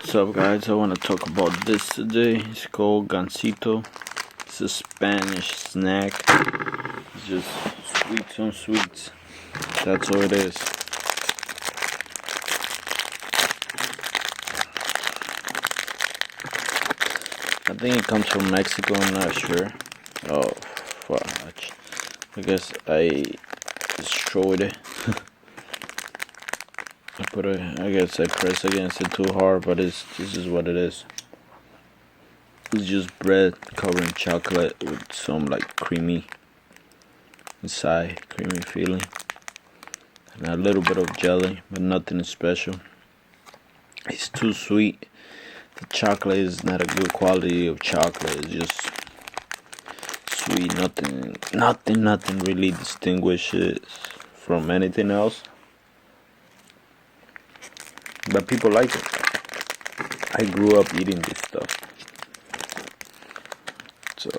What's up, guys? I want to talk about this today. It's called Gansito. It's a Spanish snack. It's just sweets on sweets. That's all it is. I think it comes from Mexico. I'm not sure. Oh, fudge. I guess I destroyed it. I guess I pressed against it too hard, but this is what it is. It's just bread covered in chocolate with some like creamy inside, creamy feeling, and a little bit of jelly, but nothing special. It's too sweet. The chocolate is not a good quality of chocolate. It's just sweet. Nothing really distinguishes from anything else. But people like it. I grew up eating this stuff, so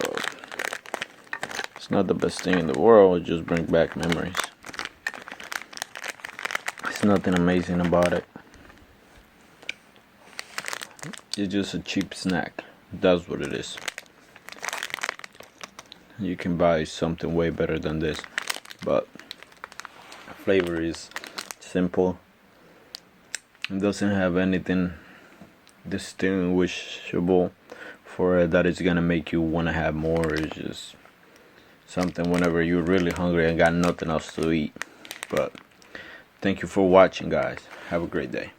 it's not the best thing in the world. It just brings back memories. There's nothing amazing about it. It's just a cheap snack. That's what it is. You can buy something way better than this, but the flavor is simple. It doesn't have anything distinguishable for it that is gonna make you want to have more. It's just something whenever you're really hungry and got nothing else to eat. But thank you for watching, guys. Have a great day.